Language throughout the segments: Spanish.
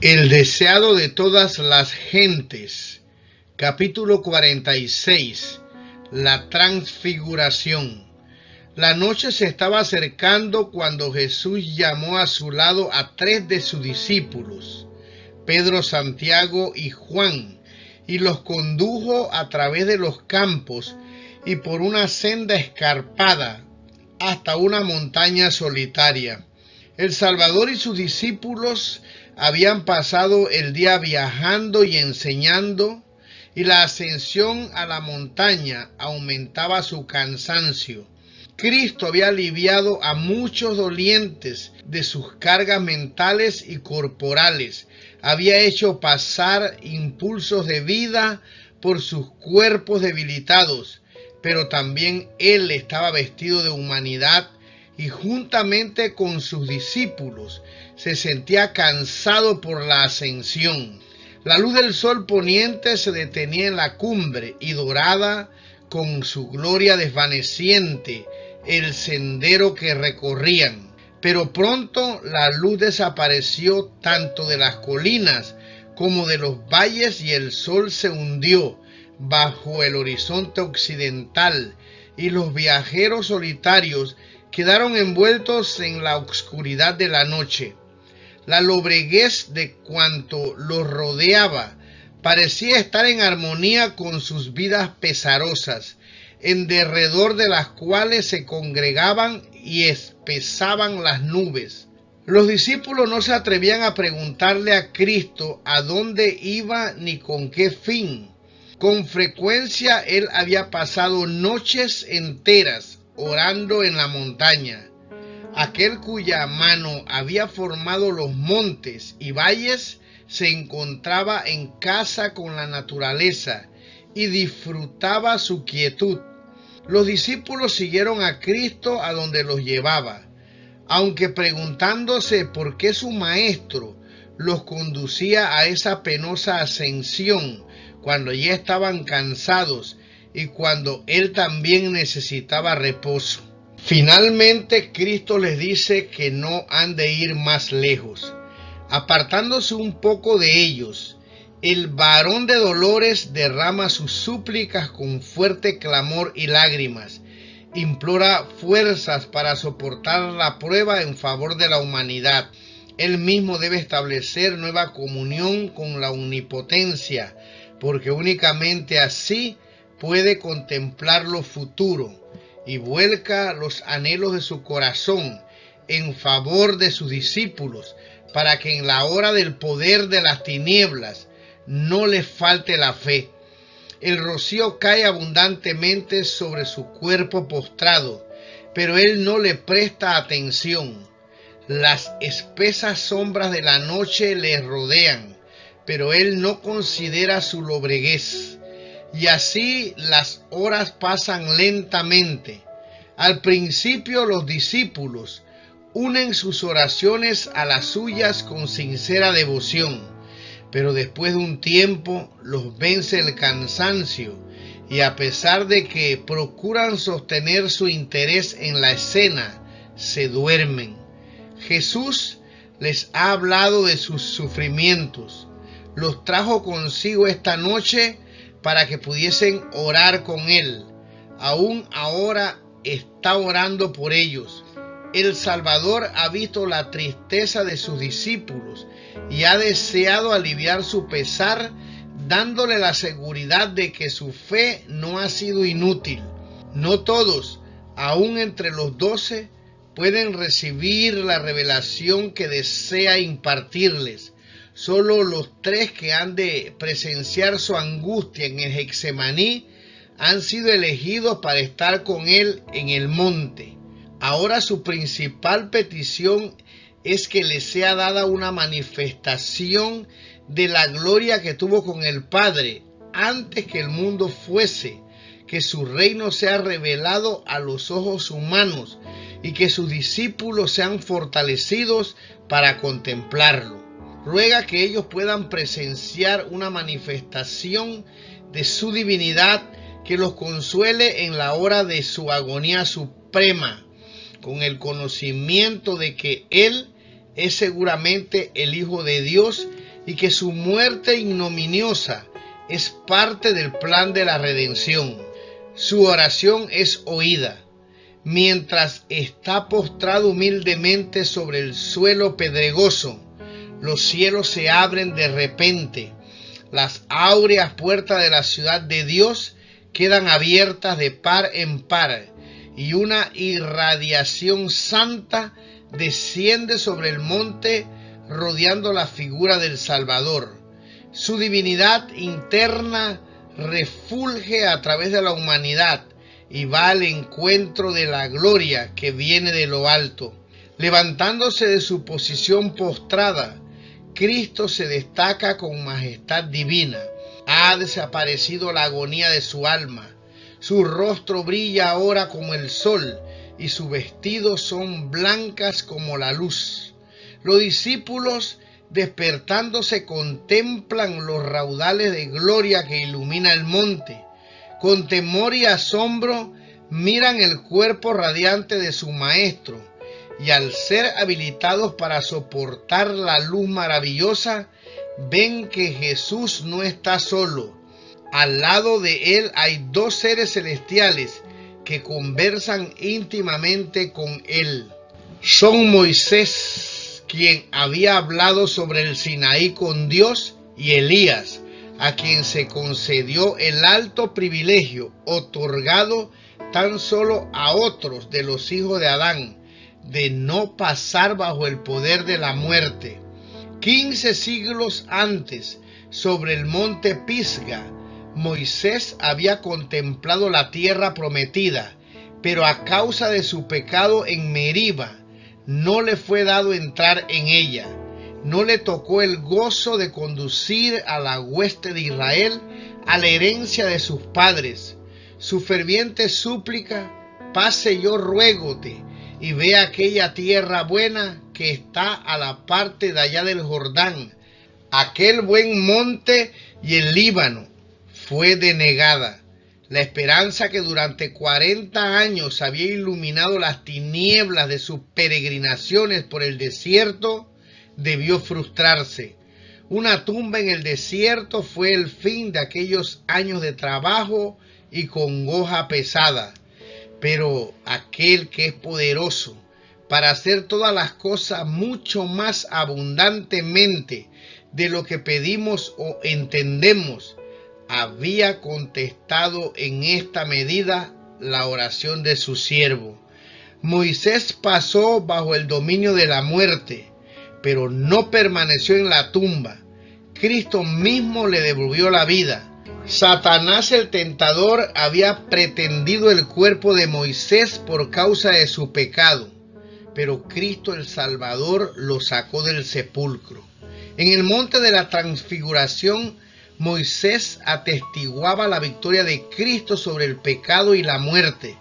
El deseado de todas las gentes. Capítulo 46. La transfiguración. La noche se estaba acercando cuando Jesús llamó a su lado a 3 de sus discípulos, Pedro, Santiago y Juan, y los condujo a través de los campos y por una senda escarpada hasta una montaña solitaria. El Salvador y sus discípulos habían pasado el día viajando y enseñando, y la ascensión a la montaña aumentaba su cansancio. Cristo había aliviado a muchos dolientes de sus cargas mentales y corporales. Había hecho pasar impulsos de vida por sus cuerpos debilitados, pero también Él estaba vestido de humanidad y juntamente con sus discípulos se sentía cansado por la ascensión. La luz del sol poniente se detenía en la cumbre y dorada con su gloria desvaneciente el sendero que recorrían. Pero pronto la luz desapareció tanto de las colinas como de los valles y el sol se hundió bajo el horizonte occidental y los viajeros solitarios quedaron envueltos en la oscuridad de la noche. La lobreguez de cuanto los rodeaba parecía estar en armonía con sus vidas pesarosas, en derredor de las cuales se congregaban y espesaban las nubes. Los discípulos no se atrevían a preguntarle a Cristo a dónde iba ni con qué fin. Con frecuencia él había pasado noches enteras orando en la montaña. Aquel cuya mano había formado los montes y valles se encontraba en casa con la naturaleza y disfrutaba su quietud. Los discípulos siguieron a Cristo a donde los llevaba, aunque preguntándose por qué su maestro los conducía a esa penosa ascensión cuando ya estaban cansados y cuando él también necesitaba reposo. Finalmente Cristo les dice que no han de ir más lejos. Apartándose un poco de ellos, el varón de dolores derrama sus súplicas con fuerte clamor y lágrimas. Implora fuerzas para soportar la prueba en favor de la humanidad. Él mismo debe establecer nueva comunión con la omnipotencia, porque únicamente así puede contemplar lo futuro, y vuelca los anhelos de su corazón en favor de sus discípulos, para que en la hora del poder de las tinieblas no les falte la fe. El rocío cae abundantemente sobre su cuerpo postrado, pero él no le presta atención. Las espesas sombras de la noche le rodean, pero él no considera su lobreguez. Y así las horas pasan lentamente. Al principio los discípulos unen sus oraciones a las suyas con sincera devoción, pero después de un tiempo los vence el cansancio y a pesar de que procuran sostener su interés en la escena, se duermen. Jesús les ha hablado de sus sufrimientos, los trajo consigo esta noche para que pudiesen orar con él. Aún ahora está orando por ellos. El Salvador ha visto la tristeza de sus discípulos y ha deseado aliviar su pesar, dándole la seguridad de que su fe no ha sido inútil. No todos, aún entre los 12, pueden recibir la revelación que desea impartirles. Solo los 3 que han de presenciar su angustia en el Getsemaní han sido elegidos para estar con él en el monte. Ahora su principal petición es que le sea dada una manifestación de la gloria que tuvo con el Padre antes que el mundo fuese, que su reino sea revelado a los ojos humanos y que sus discípulos sean fortalecidos para contemplarlo. Ruega que ellos puedan presenciar una manifestación de su divinidad que los consuele en la hora de su agonía suprema, con el conocimiento de que Él es seguramente el Hijo de Dios y que su muerte ignominiosa es parte del plan de la redención. Su oración es oída. Mientras está postrado humildemente sobre el suelo pedregoso, los cielos se abren de repente. Las áureas puertas de la ciudad de Dios quedan abiertas de par en par, y una irradiación santa desciende sobre el monte rodeando la figura del Salvador. Su divinidad interna refulge a través de la humanidad y va al encuentro de la gloria que viene de lo alto. Levantándose de su posición postrada, Cristo se destaca con majestad divina. Ha desaparecido la agonía de su alma. Su rostro brilla ahora como el sol y sus vestidos son blancas como la luz. Los discípulos, despertándose, contemplan los raudales de gloria que ilumina el monte. Con temor y asombro miran el cuerpo radiante de su maestro, y al ser habilitados para soportar la luz maravillosa, ven que Jesús no está solo. Al lado de él hay dos seres celestiales que conversan íntimamente con él. Son Moisés, quien había hablado sobre el Sinaí con Dios, y Elías, a quien se concedió el alto privilegio otorgado tan solo a otros de los hijos de Adán, de no pasar bajo el poder de la muerte. 15 siglos antes, sobre el monte Pisga, Moisés había contemplado la tierra prometida, pero a causa de su pecado en Meriba, no le fue dado entrar en ella. No le tocó el gozo de conducir a la hueste de Israel a la herencia de sus padres. Su ferviente súplica: pase, yo ruégote, y ve aquella tierra buena que está a la parte de allá del Jordán, aquel buen monte y el Líbano, fue denegada. La esperanza que durante 40 años había iluminado las tinieblas de sus peregrinaciones por el desierto debió frustrarse. Una tumba en el desierto fue el fin de aquellos años de trabajo y congoja pesada. Pero aquel que es poderoso para hacer todas las cosas mucho más abundantemente de lo que pedimos o entendemos, había contestado en esta medida la oración de su siervo. Moisés pasó bajo el dominio de la muerte, pero no permaneció en la tumba. Cristo mismo le devolvió la vida. Satanás el tentador había pretendido el cuerpo de Moisés por causa de su pecado, pero Cristo el Salvador lo sacó del sepulcro. En el monte de la transfiguración, Moisés atestiguaba la victoria de Cristo sobre el pecado y la muerte.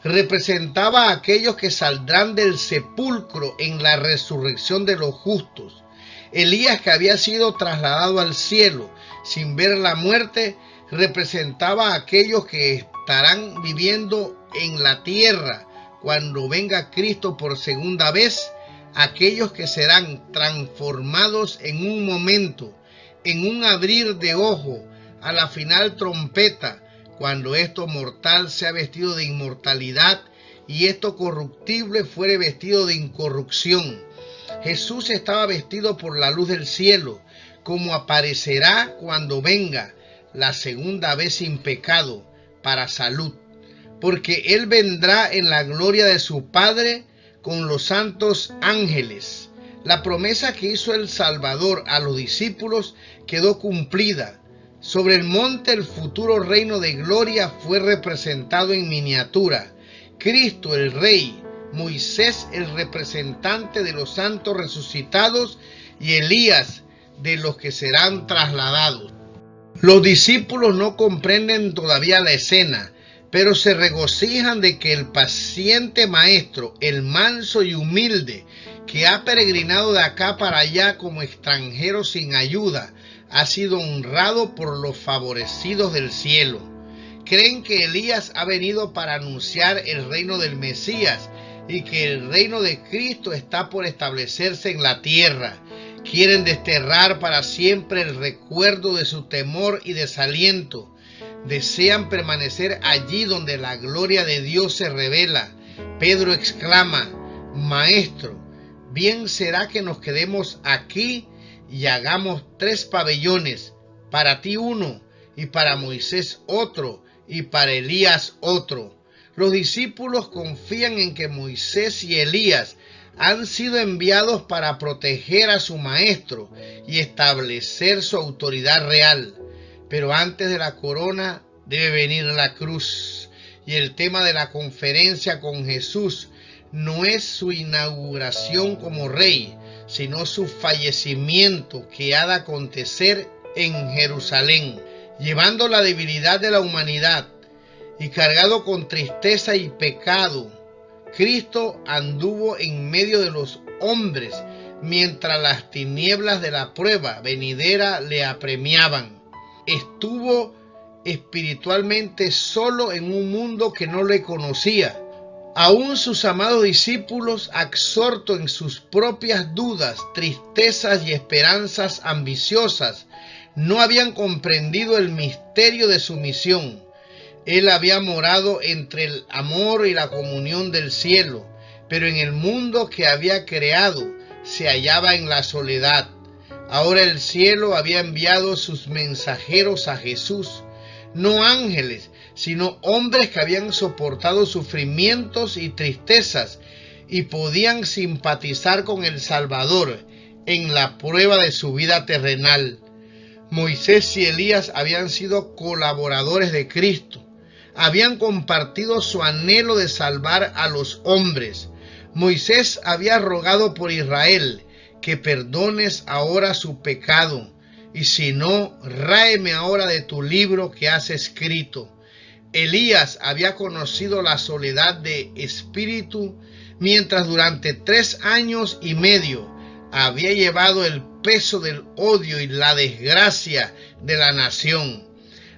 Representaba a aquellos que saldrán del sepulcro en la resurrección de los justos. Elías, que había sido trasladado al cielo sin ver la muerte, representaba a aquellos que estarán viviendo en la tierra cuando venga Cristo por segunda vez, aquellos que serán transformados en un momento, en un abrir de ojo, a la final trompeta, cuando esto mortal sea vestido de inmortalidad y esto corruptible fuere vestido de incorrupción. Jesús estaba vestido por la luz del cielo, como aparecerá cuando venga la segunda vez sin pecado, para salud, porque Él vendrá en la gloria de su Padre con los santos ángeles. La promesa que hizo el Salvador a los discípulos quedó cumplida. Sobre el monte el futuro reino de gloria fue representado en miniatura. Cristo el Rey, Moisés el representante de los santos resucitados y Elías de los que serán trasladados. Los discípulos no comprenden todavía la escena, pero se regocijan de que el paciente maestro, el manso y humilde, que ha peregrinado de acá para allá como extranjero sin ayuda, ha sido honrado por los favorecidos del cielo. Creen que Elías ha venido para anunciar el reino del Mesías y que el reino de Cristo está por establecerse en la tierra. Quieren desterrar para siempre el recuerdo de su temor y desaliento. Desean permanecer allí donde la gloria de Dios se revela. Pedro exclama: Maestro, bien será que nos quedemos aquí y hagamos 3 pabellones, para ti uno, y para Moisés otro, y para Elías otro. Los discípulos confían en que Moisés y Elías han sido enviados para proteger a su maestro y establecer su autoridad real. Pero antes de la corona debe venir la cruz. Y el tema de la conferencia con Jesús no es su inauguración como rey, sino su fallecimiento, que ha de acontecer en Jerusalén. Llevando la debilidad de la humanidad y cargado con tristeza y pecado, Cristo anduvo en medio de los hombres mientras las tinieblas de la prueba venidera le apremiaban. Estuvo espiritualmente solo en un mundo que no le conocía. Aún sus amados discípulos, absortos en sus propias dudas, tristezas y esperanzas ambiciosas, no habían comprendido el misterio de su misión. Él había morado entre el amor y la comunión del cielo, pero en el mundo que había creado se hallaba en la soledad. Ahora el cielo había enviado sus mensajeros a Jesús, no ángeles, sino hombres que habían soportado sufrimientos y tristezas y podían simpatizar con el Salvador en la prueba de su vida terrenal. Moisés y Elías habían sido colaboradores de Cristo, habían compartido su anhelo de salvar a los hombres. Moisés había rogado por Israel que perdones ahora su pecado, y si no, ráeme ahora de tu libro que has escrito. Elías había conocido la soledad de espíritu, mientras durante 3 años y medio había llevado el peso del odio y la desgracia de la nación.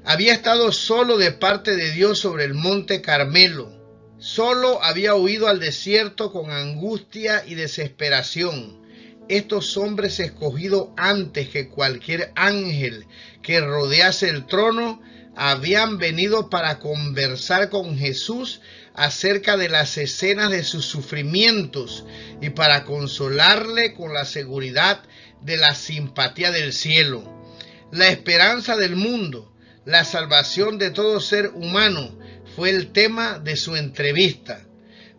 Había estado solo de parte de Dios sobre el monte Carmelo. Solo había huido al desierto con angustia y desesperación. Estos hombres escogidos antes que cualquier ángel que rodease el trono habían venido para conversar con Jesús acerca de las escenas de sus sufrimientos y para consolarle con la seguridad de la simpatía del cielo. La esperanza del mundo, la salvación de todo ser humano, fue el tema de su entrevista.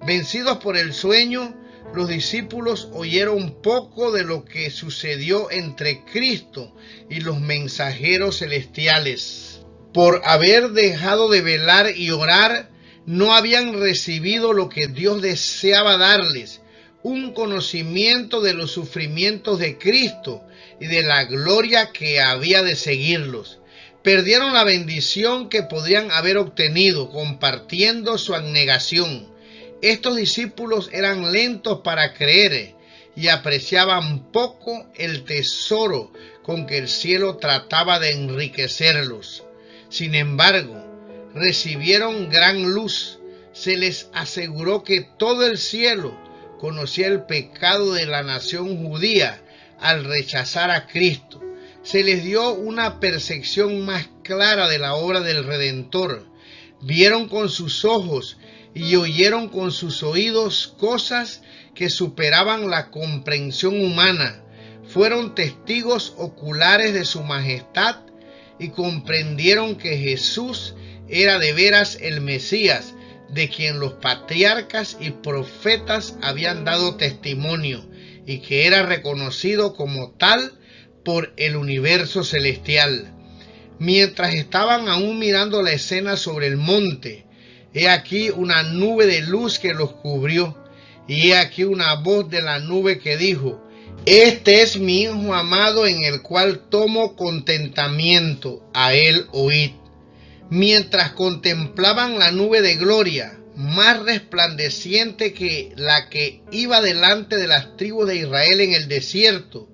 Vencidos por el sueño, los discípulos oyeron poco de lo que sucedió entre Cristo y los mensajeros celestiales. Por haber dejado de velar y orar, no habían recibido lo que Dios deseaba darles, un conocimiento de los sufrimientos de Cristo y de la gloria que había de seguirlos. Perdieron la bendición que podrían haber obtenido compartiendo su abnegación. Estos discípulos eran lentos para creer y apreciaban poco el tesoro con que el cielo trataba de enriquecerlos. Sin embargo, recibieron gran luz. Se les aseguró que todo el cielo conocía el pecado de la nación judía al rechazar a Cristo. Se les dio una percepción más clara de la obra del Redentor. Vieron con sus ojos y oyeron con sus oídos cosas que superaban la comprensión humana. Fueron testigos oculares de su majestad y comprendieron que Jesús era de veras el Mesías, de quien los patriarcas y profetas habían dado testimonio, y que era reconocido como tal por el universo celestial. Mientras estaban aún mirando la escena sobre el monte, he aquí una nube de luz que los cubrió, y he aquí una voz de la nube que dijo: Este es mi Hijo amado en el cual tomo contentamiento, a él oíd. Mientras contemplaban la nube de gloria, más resplandeciente que la que iba delante de las tribus de Israel en el desierto,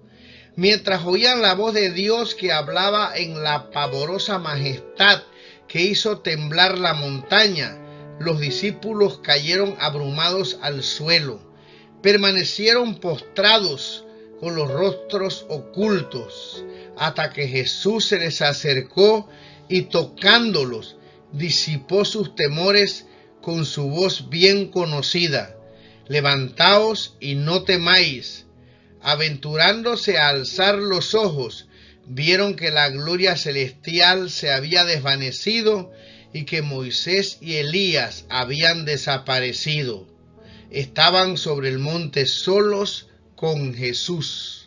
mientras oían la voz de Dios que hablaba en la pavorosa majestad que hizo temblar la montaña, los discípulos cayeron abrumados al suelo, permanecieron postrados con los rostros ocultos, hasta que Jesús se les acercó y tocándolos, disipó sus temores con su voz bien conocida: levantaos y no temáis. Aventurándose a alzar los ojos, vieron que la gloria celestial se había desvanecido y que Moisés y Elías habían desaparecido. Estaban sobre el monte solos con Jesús.